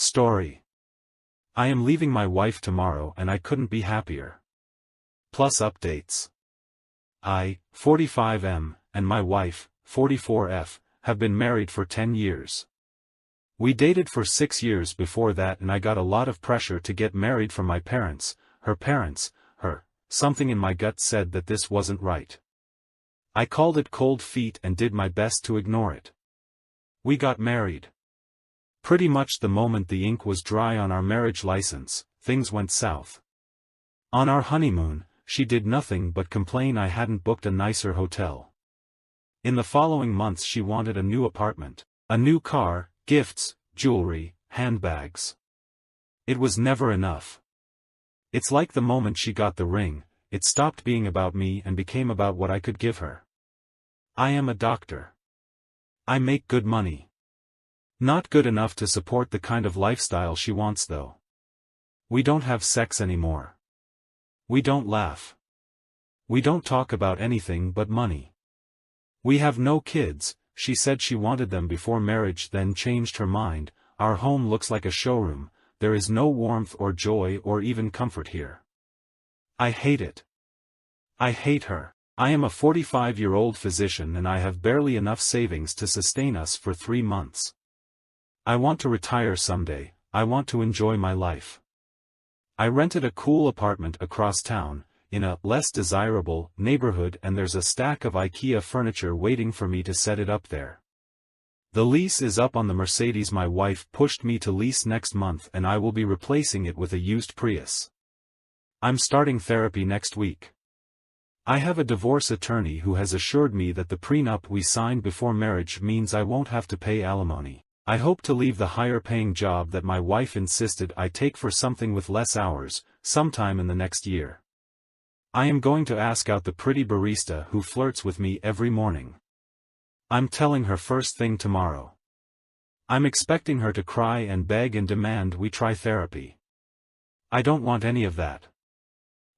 Story. I am leaving my wife tomorrow and I couldn't be happier. Plus updates. I, 45M, and my wife, 44F, have been married for 10 years. We dated for 6 years before that and I got a lot of pressure to get married from my parents, her. Something in my gut said that this wasn't right. I called it cold feet and did my best to ignore it. We got married. Pretty much the moment the ink was dry on our marriage license, things went south. On our honeymoon, she did nothing but complain I hadn't booked a nicer hotel. In the following months she wanted a new apartment, a new car, gifts, jewelry, handbags. It was never enough. It's like the moment she got the ring, it stopped being about me and became about what I could give her. I am a doctor. I make good money. Not good enough to support the kind of lifestyle she wants though. We don't have sex anymore. We don't laugh. We don't talk about anything but money. We have no kids. She said she wanted them before marriage, then changed her mind. Our home looks like a showroom, there is no warmth or joy or even comfort here. I hate it. I hate her. I am a 45-year-old physician and I have barely enough savings to sustain us for 3 months. I want to retire someday, I want to enjoy my life. I rented a cool apartment across town, in a less desirable neighborhood, and there's a stack of IKEA furniture waiting for me to set it up there. The lease is up on the Mercedes my wife pushed me to lease next month and I will be replacing it with a used Prius. I'm starting therapy next week. I have a divorce attorney who has assured me that the prenup we signed before marriage means I won't have to pay alimony. I hope to leave the higher-paying job that my wife insisted I take for something with less hours, sometime in the next year. I am going to ask out the pretty barista who flirts with me every morning. I'm telling her first thing tomorrow. I'm expecting her to cry and beg and demand we try therapy. I don't want any of that.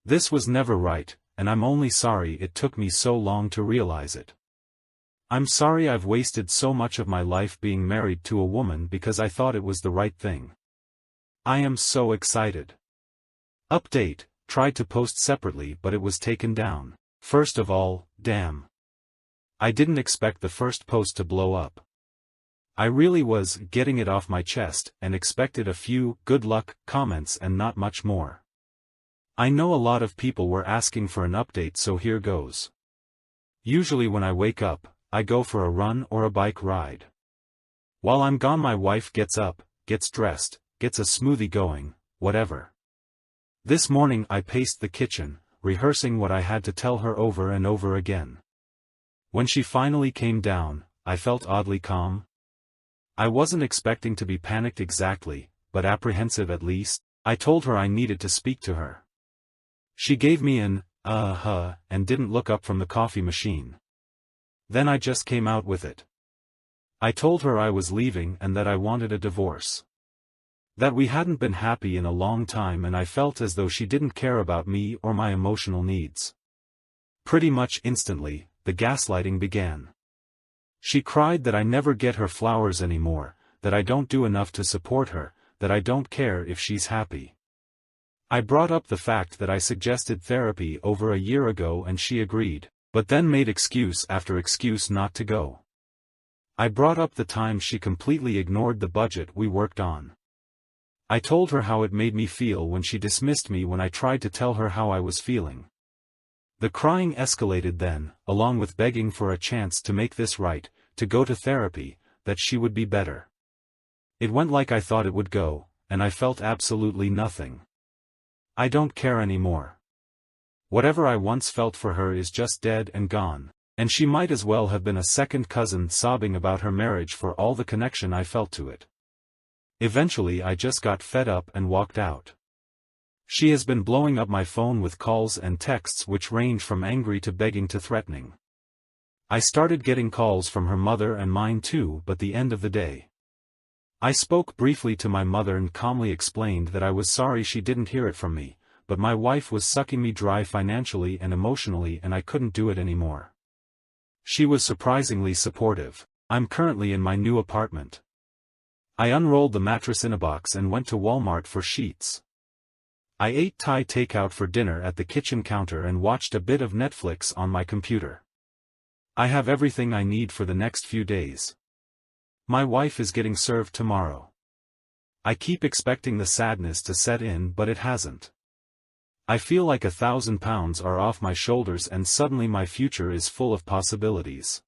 This was never right, and I'm only sorry it took me so long to realize it. I'm sorry I've wasted so much of my life being married to a woman because I thought it was the right thing. I am so excited. Update, tried to post separately but it was taken down. First of all, damn. I didn't expect the first post to blow up. I really was getting it off my chest and expected a few good luck comments and not much more. I know a lot of people were asking for an update, so here goes. Usually when I wake up, I go for a run or a bike ride. While I'm gone my wife gets up, gets dressed, gets a smoothie going, whatever. This morning I paced the kitchen, rehearsing what I had to tell her over and over again. When she finally came down, I felt oddly calm. I wasn't expecting to be panicked exactly, but apprehensive at least. I told her I needed to speak to her. She gave me an and didn't look up from the coffee machine. Then I just came out with it. I told her I was leaving and that I wanted a divorce. That we hadn't been happy in a long time and I felt as though she didn't care about me or my emotional needs. Pretty much instantly, the gaslighting began. She cried that I never get her flowers anymore, that I don't do enough to support her, that I don't care if she's happy. I brought up the fact that I suggested therapy over a year ago and she agreed, but then made excuse after excuse not to go. I brought up the time she completely ignored the budget we worked on. I told her how it made me feel when she dismissed me when I tried to tell her how I was feeling. The crying escalated then, along with begging for a chance to make this right, to go to therapy, that she would be better. It went like I thought it would go, and I felt absolutely nothing. I don't care anymore. Whatever I once felt for her is just dead and gone, and she might as well have been a second cousin sobbing about her marriage for all the connection I felt to it. Eventually I just got fed up and walked out. She has been blowing up my phone with calls and texts which range from angry to begging to threatening. I started getting calls from her mother and mine too, but the end of the day. I spoke briefly to my mother and calmly explained that I was sorry she didn't hear it from me, but my wife was sucking me dry financially and emotionally and I couldn't do it anymore. She was surprisingly supportive. I'm currently in my new apartment. I unrolled the mattress in a box and went to Walmart for sheets. I ate Thai takeout for dinner at the kitchen counter and watched a bit of Netflix on my computer. I have everything I need for the next few days. My wife is getting served tomorrow. I keep expecting the sadness to set in, but it hasn't. I feel like 1,000 pounds are off my shoulders and suddenly my future is full of possibilities.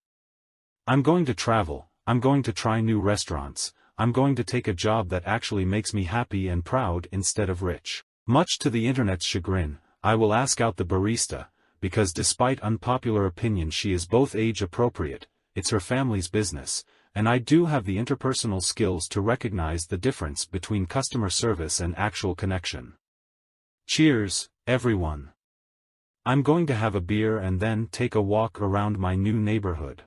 I'm going to travel, I'm going to try new restaurants, I'm going to take a job that actually makes me happy and proud instead of rich. Much to the internet's chagrin, I will ask out the barista, because despite unpopular opinion she is both age appropriate, it's her family's business, and I do have the interpersonal skills to recognize the difference between customer service and actual connection. Cheers, everyone. I'm going to have a beer and then take a walk around my new neighborhood.